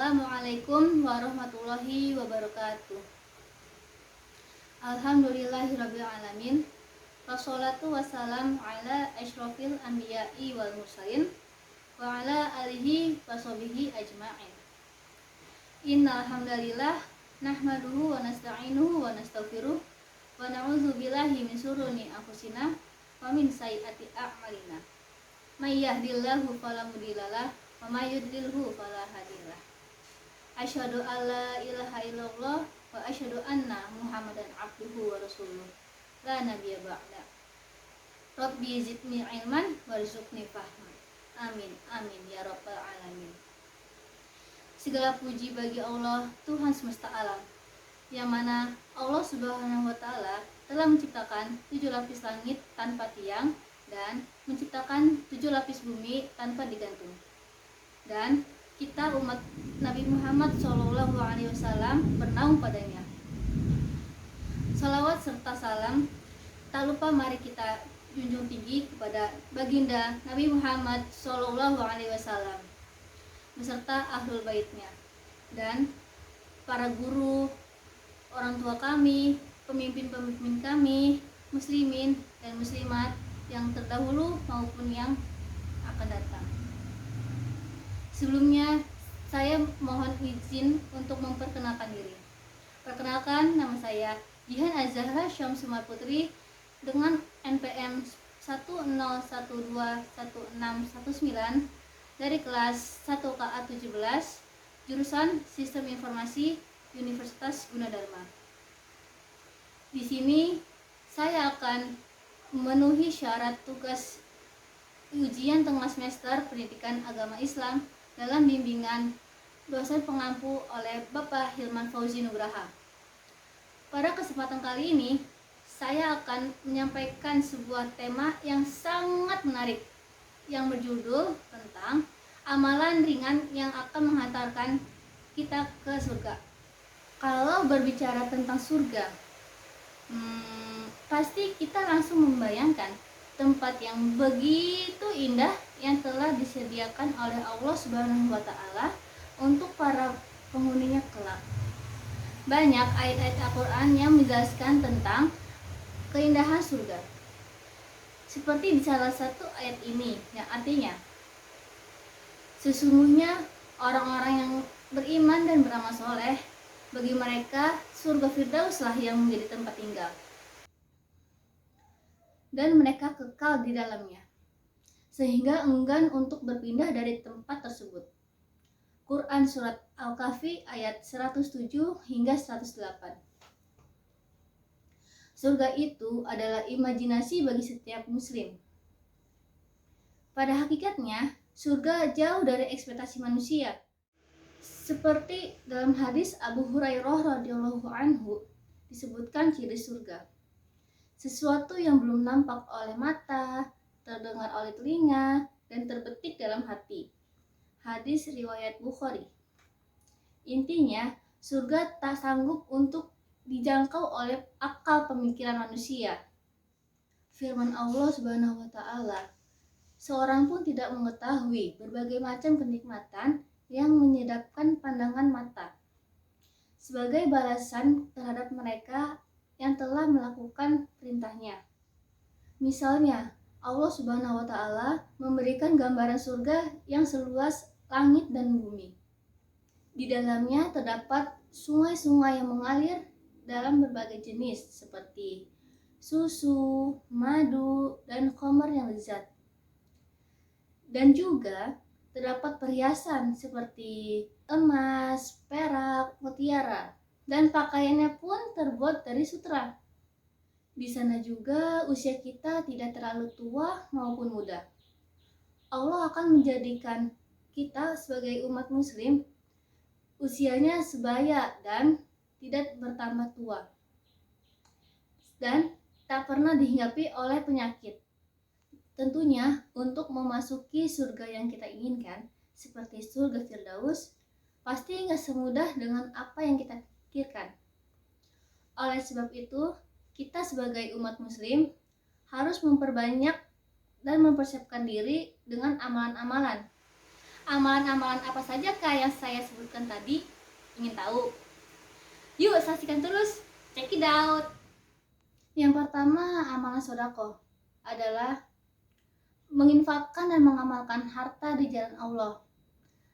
Assalamualaikum warahmatullahi wabarakatuh. Alhamdulillahirabbil alamin. Wassalatu wassalamu ala asyrofil anbiya'i wal mursalin wa ala alihi washabihi ajma'in. Innal hamdalillah nahmaduhu wa nasta'inuhu wa nastaghfiruh wa na'udzu billahi min syururi anfusina wa min sayyiati a'malina. May yahdihillahu fala mudhillalah wa may yudlilhu fala hadiyalah. Asyhadu alla ilaha illallah wa asyhadu anna Muhammadan abduhu wa rasuluh. La nabiyya ba'da. Rabbi zidni ilman warzuqni fahman. Amin amin ya rabbal alamin. Segala puji bagi Allah, Tuhan semesta alam, yang mana Allah Subhanahu wa taala telah menciptakan 7 lapis langit tanpa tiang dan menciptakan 7 lapis bumi tanpa digantung. Dan kita umat Nabi Muhammad SAW bernaung padanya. Salawat serta salam tak lupa mari kita junjung tinggi kepada baginda Nabi Muhammad SAW beserta ahlul baitnya dan para guru, orang tua kami, pemimpin-pemimpin kami, muslimin dan muslimat yang terdahulu maupun yang akan datang. Sebelumnya, saya mohon izin untuk memperkenalkan diri. Perkenalkan, nama saya Jihan Az-Zahra Syamsumar Putri dengan NPM 101216119 dari kelas 1KA 17, jurusan Sistem Informasi Universitas Gunadarma. Di sini saya akan memenuhi syarat tugas ujian tengah semester Pendidikan Agama Islam dalam bimbingan dosen pengampu oleh Bapak Hilman Fauzi Nugraha. Pada kesempatan kali ini, saya akan menyampaikan sebuah tema yang sangat menarik yang berjudul tentang amalan ringan yang akan menghantarkan kita ke surga. Kalau berbicara tentang surga, pasti kita langsung membayangkan tempat yang begitu indah yang telah disediakan oleh Allah Subhanahu wa taala untuk para penghuninya kelak. Banyak ayat-ayat Al-Qur'an yang menjelaskan tentang keindahan surga. Seperti di salah satu ayat ini yang artinya, sesungguhnya orang-orang yang beriman dan beramal soleh, bagi mereka surga Firdauslah yang menjadi tempat tinggal, dan mereka kekal di dalamnya, sehingga enggan untuk berpindah dari tempat tersebut. Quran Surat Al-Kahfi ayat 107 hingga 108. Surga itu adalah imajinasi bagi setiap muslim. Pada hakikatnya, surga jauh dari ekspektasi manusia. Seperti dalam hadis Abu Hurairah radhiyallahu anhu disebutkan ciri surga: sesuatu yang belum nampak oleh mata, terdengar oleh telinga, dan terbetik dalam hati. Hadis riwayat Bukhari. Intinya, surga tak sanggup untuk dijangkau oleh akal pemikiran manusia. Firman Allah Subhanahu wa taala, seorang pun tidak mengetahui berbagai macam kenikmatan yang menyedapkan pandangan mata sebagai balasan terhadap mereka yang telah melakukan perintahnya. Misalnya, Allah Subhanahu wa taala memberikan gambaran surga yang seluas langit dan bumi. Di dalamnya terdapat sungai-sungai yang mengalir dalam berbagai jenis seperti susu, madu, dan khamar yang lezat. Dan juga terdapat perhiasan seperti emas, perak, mutiara, dan pakaiannya pun terbuat dari sutra. Di sana juga usia kita tidak terlalu tua maupun muda. Allah akan menjadikan kita sebagai umat muslim usianya sebaya dan tidak bertambah tua, dan tak pernah dihinggapi oleh penyakit. Tentunya untuk memasuki surga yang kita inginkan, seperti surga Firdaus, pasti nggak semudah dengan apa yang kita pikirkan. Oleh sebab itu, kita sebagai umat muslim harus memperbanyak dan mempersiapkan diri dengan amalan-amalan Amalan-amalan apa saja kah yang saya sebutkan tadi? Ingin tahu? Yuk saksikan terus, check it out. Yang pertama, amalan sodako adalah menginfakkan dan mengamalkan harta di jalan Allah.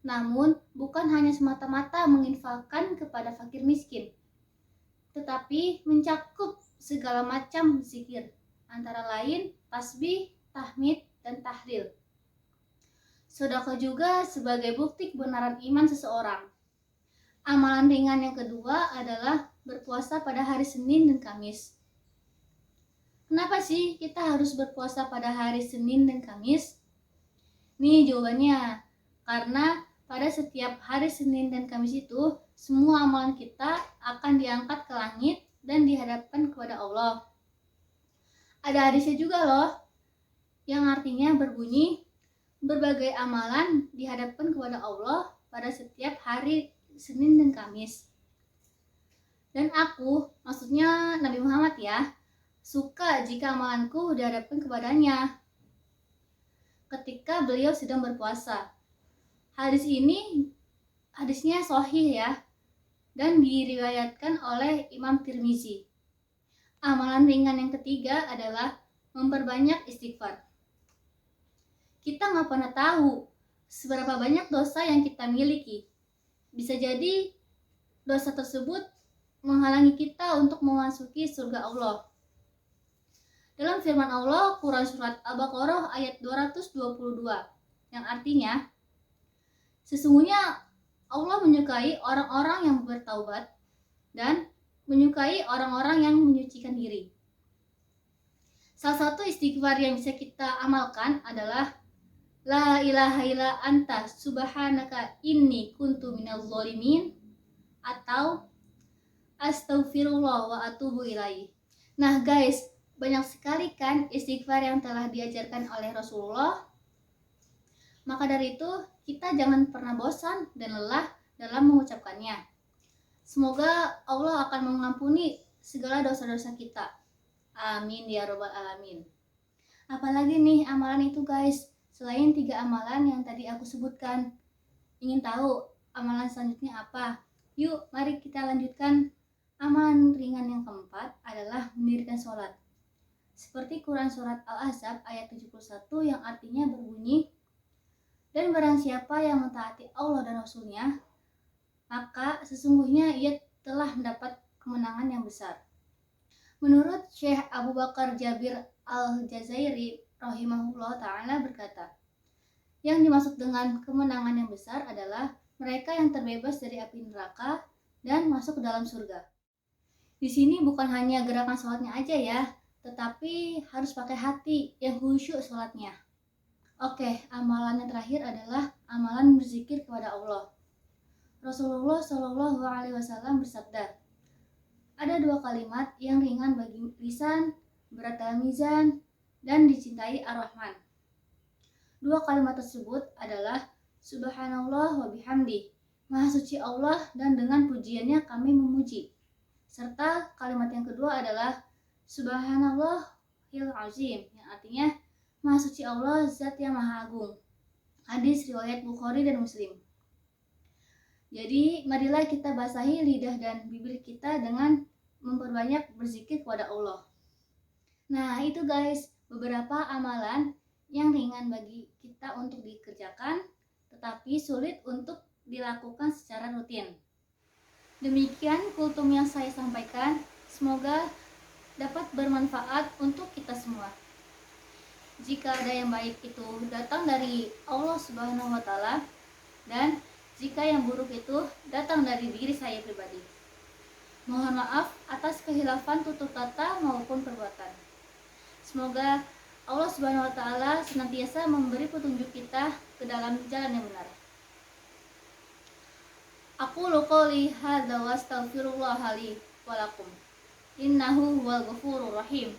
Namun, bukan hanya semata-mata menginfakkan kepada fakir miskin, tetapi mencakup segala macam zikir, antara lain tasbih, tahmid, dan tahlil. Sedekah juga sebagai bukti kebenaran iman seseorang. Amalan ringan yang kedua adalah berpuasa pada hari Senin dan Kamis. Kenapa sih kita harus berpuasa pada hari Senin dan Kamis? Nih jawabannya, karena pada setiap hari Senin dan Kamis itu, semua amalan kita akan diangkat ke langit dan dihadapkan kepada Allah. Ada hadisnya juga loh, yang artinya berbunyi, berbagai amalan dihadapkan kepada Allah pada setiap hari Senin dan Kamis. Dan aku, maksudnya Nabi Muhammad ya, suka jika amalanku dihadapkan kepadanya ketika beliau sedang berpuasa. Hadisnya sahih ya, dan diriwayatkan oleh Imam Tirmizi. Amalan ringan yang ketiga adalah memperbanyak istighfar. Kita nggak pernah tahu seberapa banyak dosa yang kita miliki. Bisa jadi dosa tersebut menghalangi kita untuk memasuki surga Allah. Dalam firman Allah, Quran Surat Al-Baqarah ayat 222, yang artinya, sesungguhnya Allah menyukai orang-orang yang bertaubat dan menyukai orang-orang yang menyucikan diri. Salah satu istighfar yang bisa kita amalkan adalah La ilaha illa anta subhanaka inni kuntu minaz zalimin, atau astaghfirullah wa atubu ilaih. Nah guys, banyak sekali kan istighfar yang telah diajarkan oleh Rasulullah. Maka dari itu, kita jangan pernah bosan dan lelah dalam mengucapkannya. Semoga Allah akan mengampuni segala dosa-dosa kita. Amin ya robbal alamin. Apalagi nih amalan itu guys, selain 3 amalan yang tadi aku sebutkan. Ingin tahu amalan selanjutnya apa? Yuk, mari kita lanjutkan. Amalan ringan yang keempat adalah mendirikan sholat. Seperti Quran Surat Al-Ahzab ayat 71 yang artinya berbunyi, dan barang siapa yang mentaati Allah dan Rasulnya, maka sesungguhnya ia telah mendapat kemenangan yang besar. Menurut Syekh Abu Bakar Jabir Al-Jazairi rahimahullah ta'ala berkata, yang dimaksud dengan kemenangan yang besar adalah mereka yang terbebas dari api neraka dan masuk ke dalam surga. Di sini bukan hanya gerakan sholatnya aja ya, tetapi harus pakai hati yang khusyuk sholatnya. Oke, amalan yang terakhir adalah amalan berzikir kepada Allah. Rasulullah Shallallahu Alaihi Wasallam bersabda, ada 2 kalimat yang ringan bagi lisan, berat dalam mizan, dan dicintai Ar-Rahman. 2 kalimat tersebut adalah Subhanallah wa bihamdi, Maha suci Allah dan dengan pujiannya kami memuji. Serta kalimat yang kedua adalah Subhanallahil azim, yang artinya Maha suci Allah, zat yang maha agung. Hadis riwayat Bukhari dan Muslim. Jadi marilah kita basahi lidah dan bibir kita dengan memperbanyak berzikir kepada Allah. Nah itu guys, beberapa amalan yang ringan bagi kita untuk dikerjakan, tetapi sulit untuk dilakukan secara rutin. Demikian kultum yang saya sampaikan, semoga dapat bermanfaat untuk kita semua. Jika ada yang baik itu datang dari Allah Subhanahu wa Ta'ala, dan jika yang buruk itu datang dari diri saya pribadi. Mohon maaf atas kehilafan tutur kata maupun perbuatan. Semoga Allah Subhanahu wa Ta'ala senantiasa memberi petunjuk kita ke dalam jalan yang benar. Aku qouli hadza wa astaghfirullah li wa lakum. Innahu huwal ghafurur rahim.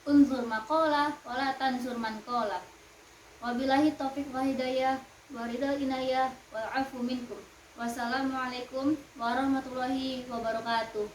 Unzur maqala wa la tanzur man qala. Wabillahi taufiq wa hidayah wa ridal inayah wal afu minkum. Wassalamualaikum warahmatullahi wabarakatuh.